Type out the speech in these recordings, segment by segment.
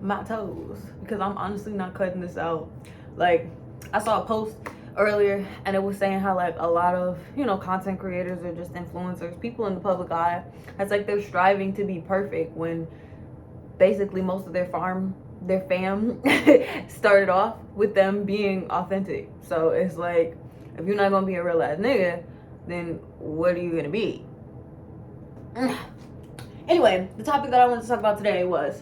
my toes because I'm honestly not cutting this out. Like, I saw a post earlier and it was saying how like a lot of, you know, content creators or just influencers, people in the public eye, it's like they're striving to be perfect when basically most of their fam started off with them being authentic. So it's like, if you're not gonna be a real ass nigga, then what are you gonna be? Anyway, the topic that I wanted to talk about today was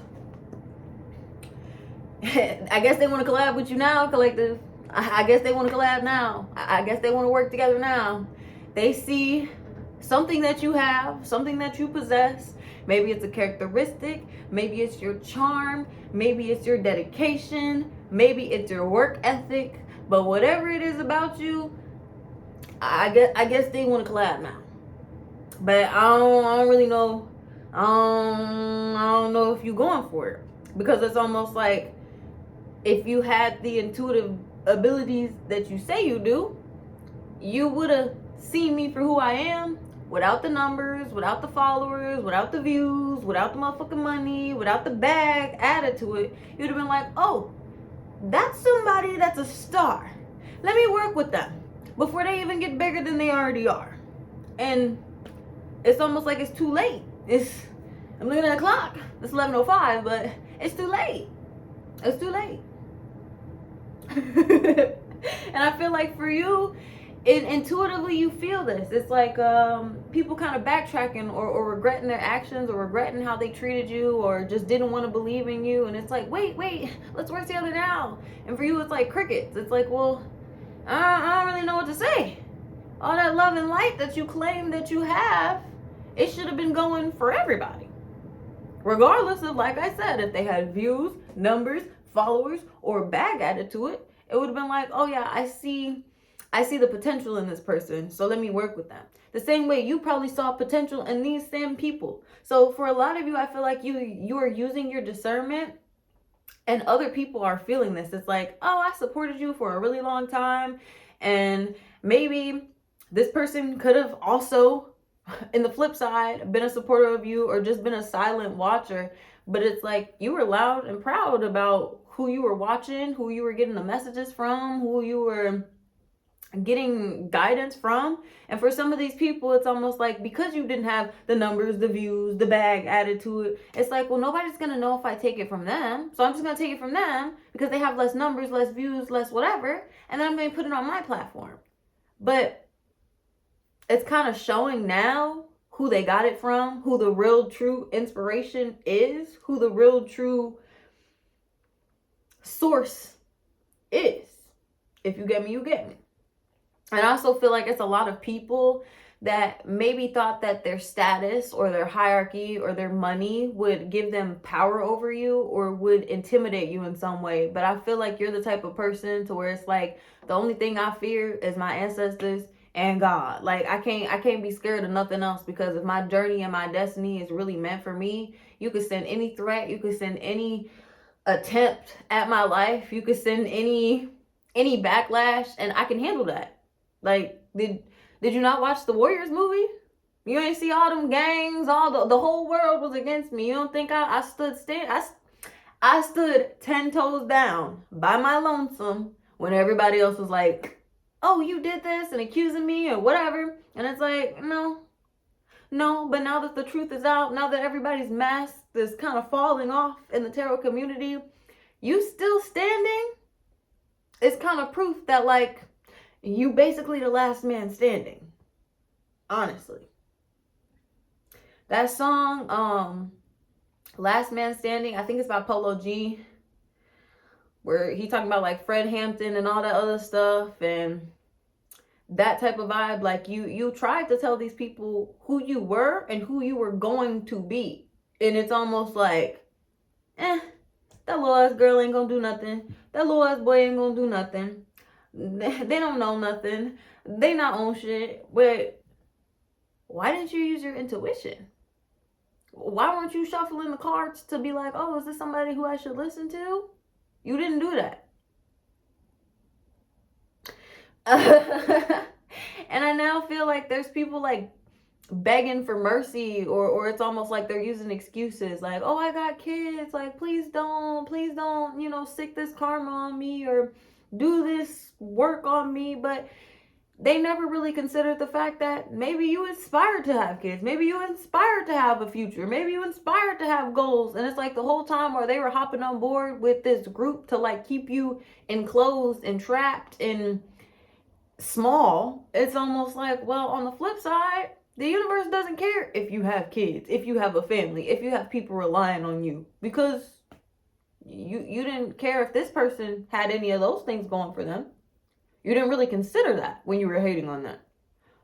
I guess they want to collab with you now, collective. I guess they want to collab now. I guess they want to work together now. They see something that you have, something that you possess. Maybe it's a characteristic. Maybe it's your charm. Maybe it's your dedication. Maybe it's your work ethic. But whatever it is about you, I guess they want to collab now. But I don't really know. I don't know if you're going for it, because it's almost like if you had the intuitive abilities that you say you do, you would have seen me for who I am, without the numbers, without the followers, without the views, without the motherfucking money, without the bag added to it. You'd have been like, oh, that's somebody that's a star. Let me work with them before they even get bigger than they already are. And it's almost like it's too late. I'm looking at the clock. It's 11:05, but it's too late. It's too late. And I feel like for you, intuitively you feel this. It's like people kind of backtracking or regretting their actions or regretting how they treated you or just didn't want to believe in you. And it's like, wait, let's work together now. And for you, it's like crickets. It's like, well, I don't really know what to say. All that love and light that you claim that you have, it should have been going for everybody. Regardless of, like I said, if they had views, numbers, followers, or bag added to it, it would have been like, oh yeah, I see the potential in this person, so let me work with them. The same way you probably saw potential in these same people. So for a lot of you, I feel like you are using your discernment, and other people are feeling this. It's like, oh, I supported you for a really long time, and maybe this person could have also, in the flip side, been a supporter of you or just been a silent watcher. But it's like you were loud and proud about who you were watching, who you were getting the messages from, who you were getting guidance from. And for some of these people, it's almost like because you didn't have the numbers, the views, the bag added to it, it's like, well, nobody's gonna know if I take it from them, so I'm just gonna take it from them because they have less numbers, less views, less whatever, and then I'm gonna put it on my platform. But it's kind of showing now who they got it from, who the real true inspiration is, who the real true source is. If you get me, you get me. And I also feel like it's a lot of people that maybe thought that their status or their hierarchy or their money would give them power over you or would intimidate you in some way. But I feel like you're the type of person to where it's like, the only thing I fear is my ancestors and God. Like I can't be scared of nothing else, because if my journey and my destiny is really meant for me, you could send any threat, you could send any attempt at my life, you could send any backlash, and I can handle that. Like, did you not watch the Warriors movie? You ain't see all them gangs, all the whole world was against me. You don't think I stood 10 toes down by my lonesome when everybody else was like, oh, you did this, and accusing me or whatever. And it's like, no. But now that the truth is out, now that everybody's mask is kind of falling off in the tarot community, you still standing, it's kind of proof that, like, you basically the last man standing. Honestly. That song, Last Man Standing, I think it's by Polo G, where he talking about like Fred Hampton and all that other stuff and that type of vibe. Like you tried to tell these people who you were and who you were going to be. And it's almost like, that little ass girl ain't gonna do nothing. That little ass boy ain't gonna do nothing. They don't know nothing. They not own shit. But why didn't you use your intuition? Why weren't you shuffling the cards to be like, oh, is this somebody who I should listen to? You didn't do that. And I now feel like there's people like begging for mercy, or it's almost like they're using excuses like, oh, I got kids, like please don't, sick this karma on me or do this work on me. But they never really considered the fact that maybe you inspired to have kids, maybe you inspired to have a future, maybe you inspired to have goals. And it's like the whole time where they were hopping on board with this group to like keep you enclosed and trapped and small, it's almost like, well, on the flip side, the universe doesn't care if you have kids, if you have a family, if you have people relying on you, because you didn't care if this person had any of those things going for them. You didn't really consider that when you were hating on that.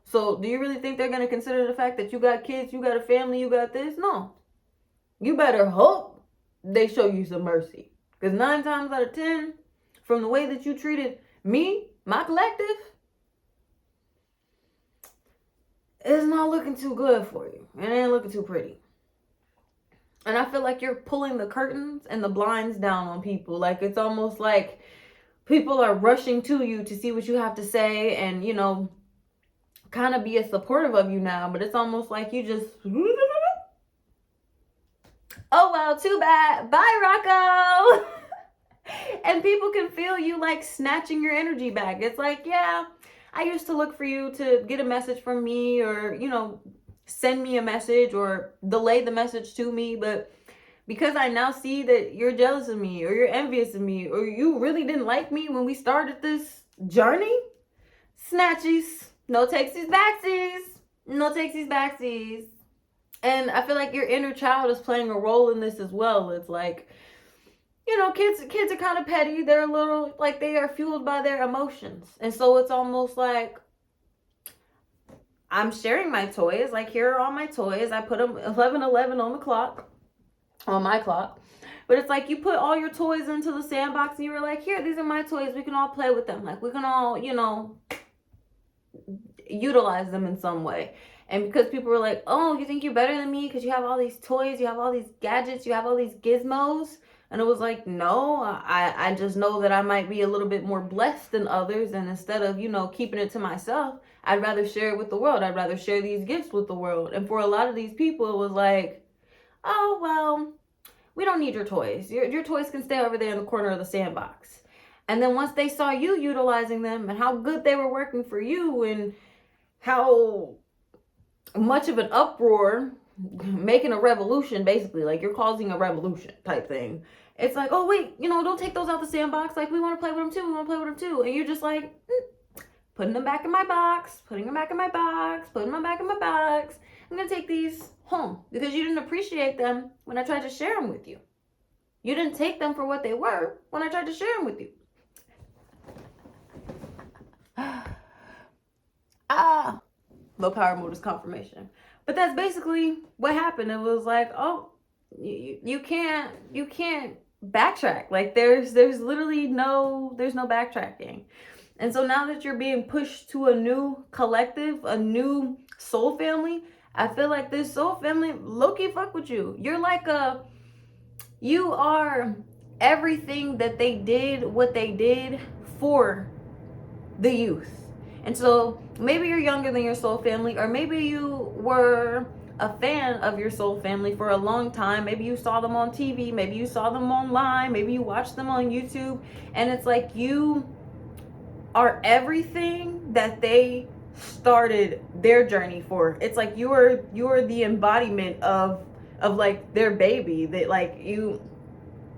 So do you really think they're going to consider the fact that you got kids, you got a family, you got this? No. You better hope they show you some mercy. Because 9 times out of 10, from the way that you treated me, my collective, it's not looking too good for you. It ain't looking too pretty. And I feel like you're pulling the curtains and the blinds down on people. Like, it's almost like people are rushing to you to see what you have to say and, kind of be as supportive of you now. But it's almost like you just, oh, well, too bad. Bye, Rocco. And people can feel you like snatching your energy back. It's like, yeah, I used to look for you to get a message from me or, send me a message or delay the message to me. But because I now see that you're jealous of me or you're envious of me or you really didn't like me when we started this journey, snatchies, no takesies backsies, no takesies backsies. And I feel like your inner child is playing a role in this as well. It's like, kids are kind of petty. They're a little, like, they are fueled by their emotions. And so it's almost like, I'm sharing my toys. Like, here are all my toys. I put them 11:11 on the clock, on my clock. But it's like you put all your toys into the sandbox and you were like, here, these are my toys. We can all play with them. Like, we can all, utilize them in some way. And because people were like, oh, you think you're better than me because you have all these toys, you have all these gadgets, you have all these gizmos. And it was like, no, I just know that I might be a little bit more blessed than others. And instead of, keeping it to myself, I'd rather share it with the world. I'd rather share these gifts with the world. And for a lot of these people, it was like, oh, well, we don't need your toys. Your toys can stay over there in the corner of the sandbox. And then once they saw you utilizing them and how good they were working for you and how much of an uproar, making a revolution, basically, like you're causing a revolution type thing. It's like, oh, wait, don't take those out the sandbox. Like, we want to play with them too. We want to play with them too. And you're just like, putting them back in my box, putting them back in my box, putting them back in my box. I'm going to take these home because you didn't appreciate them when I tried to share them with you. You didn't take them for what they were when I tried to share them with you. Low power mode is confirmation. But that's basically what happened. It was like, oh, you can't backtrack. Like, there's literally no backtracking. And so now that you're being pushed to a new collective, a new soul family, I feel like this soul family low-key fuck with you. You're like you are everything that they did, what they did for the youth. And so maybe you're younger than your soul family, or maybe you were a fan of your soul family for a long time. Maybe you saw them on TV, maybe you saw them online, maybe you watched them on YouTube, and it's like you are everything that they started their journey for. It's like you are the embodiment of like their baby. That, like,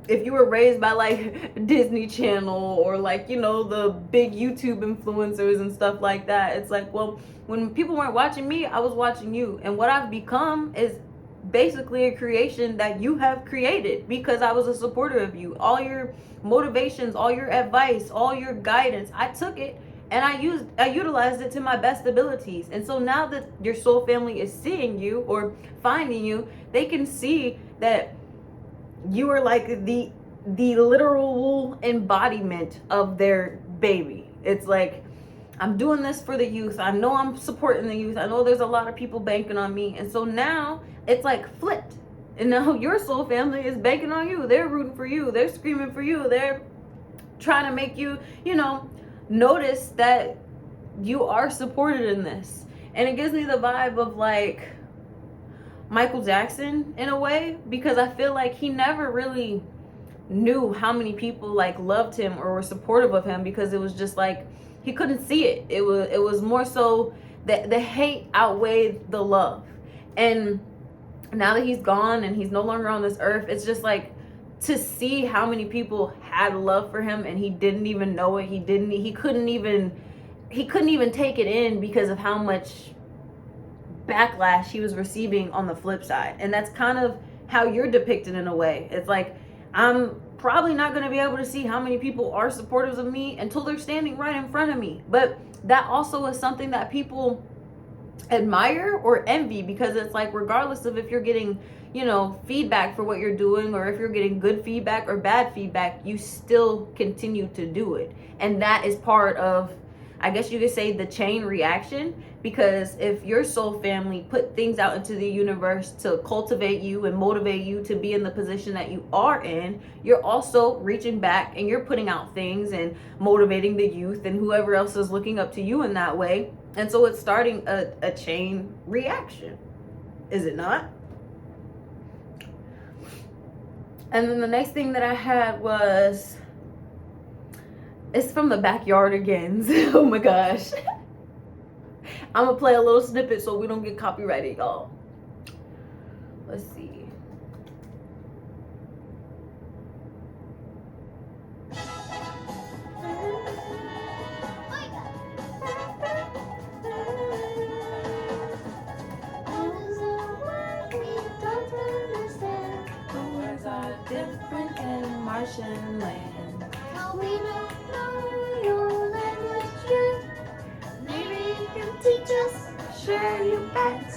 if you were raised by like Disney Channel or like, the big YouTube influencers and stuff like that, it's like, well, when people weren't watching me, I was watching you. And what I've become is basically a creation that you have created because I was a supporter of you. All your motivations, all your advice, all your guidance, I took it and I utilized it to my best abilities. And so now that your soul family is seeing you or finding you, they can see that you are like the literal embodiment of their baby. It's like, I'm doing this for the youth. I know I'm supporting the youth. I know there's a lot of people banking on me. And so now it's like flipped. And now your soul family is banking on you. They're rooting for you. They're screaming for you. They're trying to make you, notice that you are supported in this. And it gives me the vibe of like Michael Jackson in a way, because I feel like he never really knew how many people like loved him or were supportive of him, because it was just like he couldn't see it. It was more so that the hate outweighed the love. And now that he's gone and he's no longer on this earth, it's just like to see how many people had love for him and he didn't even know it. He couldn't even take it in because of how much backlash he was receiving on the flip side. And that's kind of how you're depicted in a way. It's like, I'm probably not going to be able to see how many people are supporters of me until they're standing right in front of me. But that also is something that people admire or envy, because it's like, regardless of if you're getting, you know, feedback for what you're doing, or if you're getting good feedback or bad feedback, you still continue to do it. And that is part of, I guess you could say, the chain reaction. Because if your soul family put things out into the universe to cultivate you and motivate you to be in the position that you are in, you're also reaching back and you're putting out things and motivating the youth and whoever else is looking up to you in that way. And so it's starting a chain reaction, is it not? And then the next thing that I had was, it's from the backyard again. Oh my gosh. I'm gonna play a little snippet so we don't get copyrighted, y'all. Let's see. Different in Martian land. How we don't know your language yet. Maybe you can teach us. Sure you bet.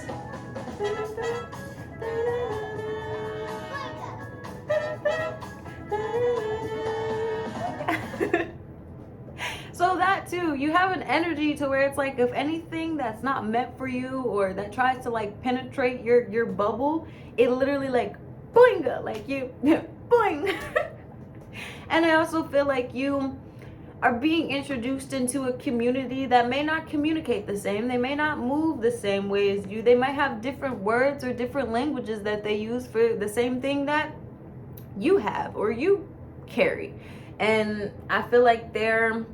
So that too, you have an energy to where it's like, if anything that's not meant for you or that tries to like penetrate your bubble, it literally like boinga, like you boing. And I also feel like you are being introduced into a community that may not communicate the same. They may not move the same way as you. They might have different words or different languages that they use for the same thing that you have or you carry. And I feel like they're,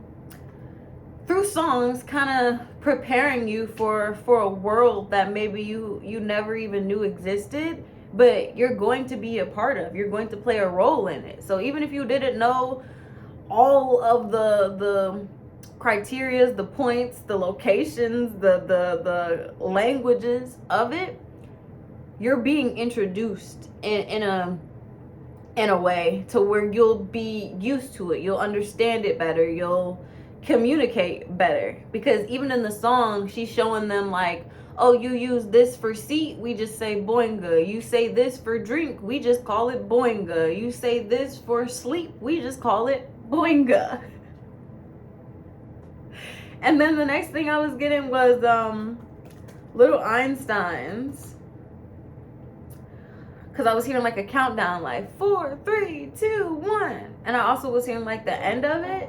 through songs, kind of preparing you for a world that maybe you never even knew existed, but you're going to be a part of. You're going to play a role in it. So even if you didn't know all of the criterias, the points, the locations, the languages of it, you're being introduced in a way to where you'll be used to it. You'll understand it better. You'll communicate better. Because even in the song, she's showing them like, oh, you use this for seat, we just say boinga. You say this for drink, we just call it boinga. You say this for sleep, we just call it boinga. And then the next thing I was getting was little Einsteins. Because I was hearing like a countdown, like 4, 3, 2, 1. And I also was hearing like the end of it.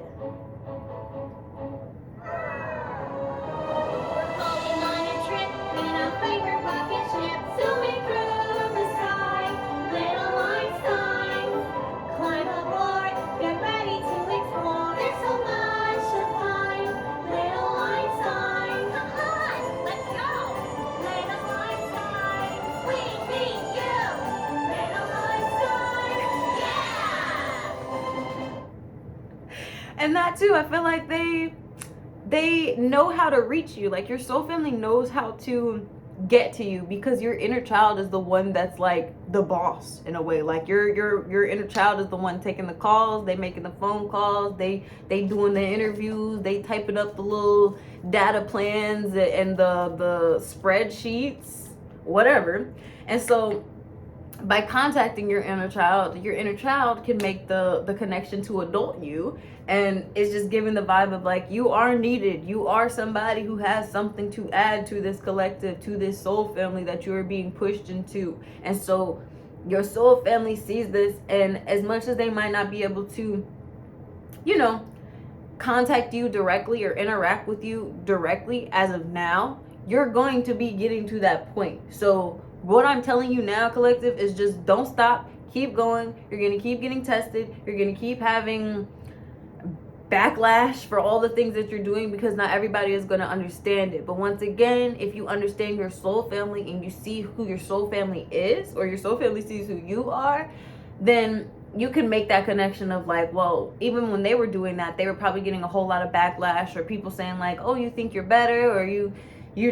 And that too, I feel like they know how to reach you. Like your soul family knows how to get to you, because your inner child is the one that's like the boss in a way. Like your inner child is the one taking the calls, they making the phone calls, they doing the interviews, they typing up the little data plans and the spreadsheets, whatever. And so by contacting your inner child can make the connection to adult you. And it's just giving the vibe of like, you are needed. You are somebody who has something to add to this collective, to this soul family that you are being pushed into. And so your soul family sees this, and as much as they might not be able to, you know, contact you directly or interact with you directly as of now, you're going to be getting to that point. So what I'm telling you now, collective, is just don't stop. Keep going. You're going to keep getting tested. You're going to keep having backlash for all the things that you're doing, because not everybody is going to understand it. But once again, if you understand your soul family and you see who your soul family is, or your soul family sees who you are, then you can make that connection of like, well, even when they were doing that, they were probably getting a whole lot of backlash, or people saying like, oh, you think you're better, or you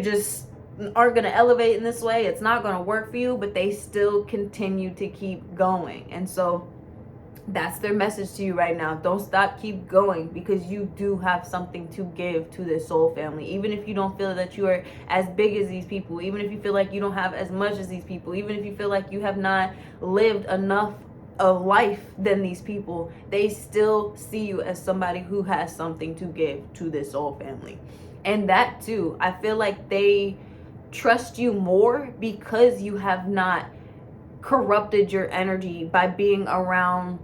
just aren't going to elevate in this way, it's not going to work for you. But they still continue to keep going. And so that's their message to you right now. Don't stop, keep going, because you do have something to give to this soul family. Even if you don't feel that you are as big as these people, even if you feel like you don't have as much as these people, even if you feel like you have not lived enough of life than these people, they still see you as somebody who has something to give to this soul family. And that too, I feel like they trust you more because you have not corrupted your energy by being around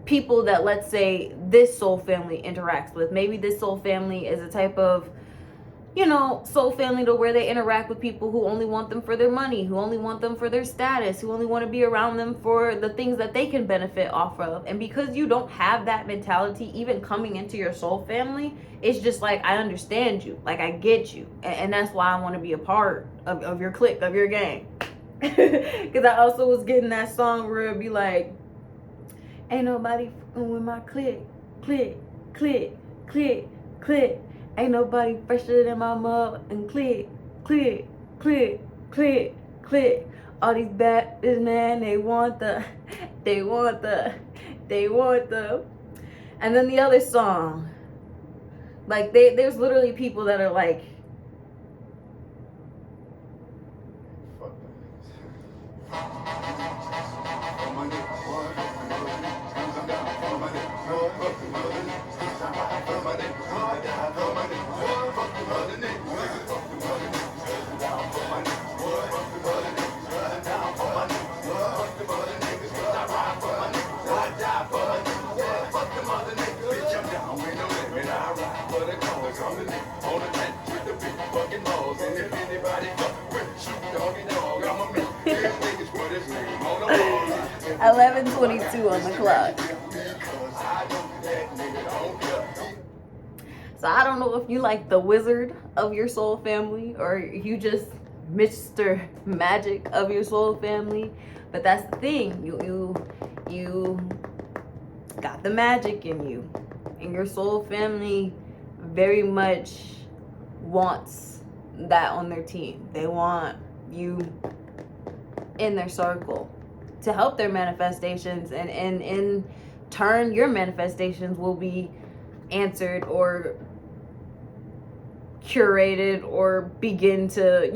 people that, let's say, this soul family interacts with. Maybe this soul family is a type of, soul family to where they interact with people who only want them for their money, who only want them for their status, who only want to be around them for the things that they can benefit off of. And because you don't have that mentality, even coming into your soul family, it's just like, I understand you, like I get you, and that's why I want to be a part of your clique, of your gang. Because I also was getting that song where it'd be like, ain't nobody with my clique, clique, clique, clique, clique. Ain't nobody fresher than my mug and clique, clique, clique, clique, clique. All these bad man, they want the. And then the other song, like there's literally people that are like, I'm 11:22 on the clock. So I don't know if you like the wizard of your soul family, or you just Mr. Magic of your soul family. But that's the thing. You got the magic in you. And your soul family very much wants that on their team. They want you in their circle to help their manifestations, and in turn your manifestations will be answered or curated or begin to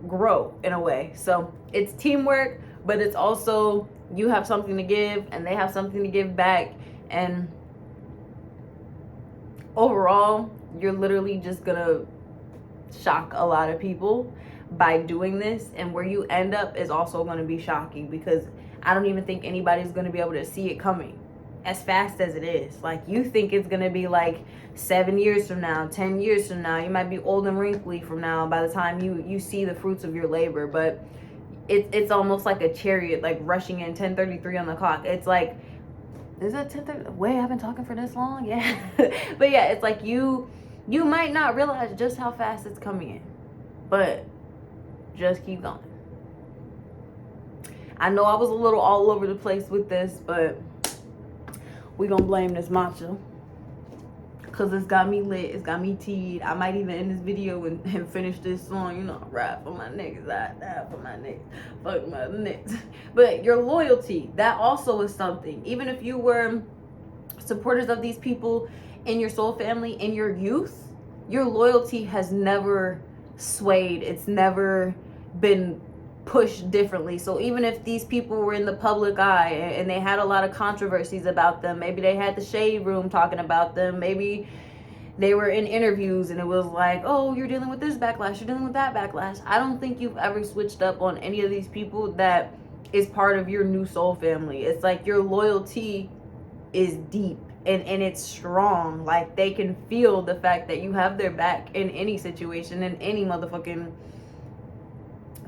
grow in a way. So it's teamwork, but it's also you have something to give and they have something to give back, and overall you're literally just gonna shock a lot of people by doing this. And where you end up is also going to be shocking, because I don't even think anybody's going to be able to see it coming as fast as it is. Like, you think it's going to be like 7 years from now, 10 years from now, you might be old and wrinkly from now by the time you see the fruits of your labor. But it's almost like a chariot, like rushing in 10:33 on the clock. It's like, is it 10:30? Wait, I've been talking for this long? Yeah. But yeah, it's like you might not realize just how fast it's coming in, but just keep going. I know I was a little all over the place with this, but we gonna blame this matcha, because it's got me lit, it's got me teed. I might even end this video and finish this song, rap for my niggas, die for my niggas, fuck my niggas. But your loyalty, that also is something. Even if you were supporters of these people in your soul family in your youth, your loyalty has never swayed. It's never been pushed differently. So even if these people were in the public eye and they had a lot of controversies about them, maybe they had the shade room talking about them, maybe they were in interviews and it was like, oh, you're dealing with this backlash, you're dealing with that backlash. I don't think you've ever switched up on any of these people that is part of your new soul family. It's like your loyalty is deep and it's strong. Like, they can feel the fact that you have their back in any situation, in any motherfucking,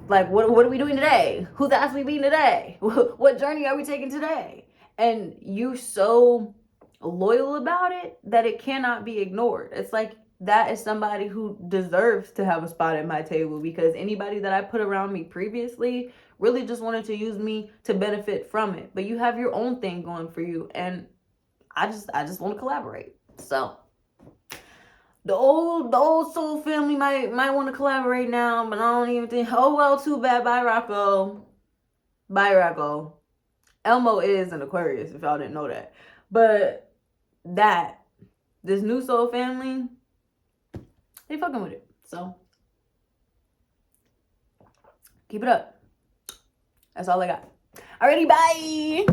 like, what are we doing today? Who's asked we meeting today? What journey are we taking today? And you so loyal about it that it cannot be ignored. It's like, that is somebody who deserves to have a spot at my table, because anybody that I put around me previously really just wanted to use me to benefit from it. But you have your own thing going for you, and I just want to collaborate. So the old soul family might want to collaborate now, but I don't even think. Oh well, too bad. Bye, Rocco. Bye, Rocco. Elmo is an Aquarius, if y'all didn't know that. But this new soul family, they fucking with it. So keep it up. That's all I got. Alrighty, bye.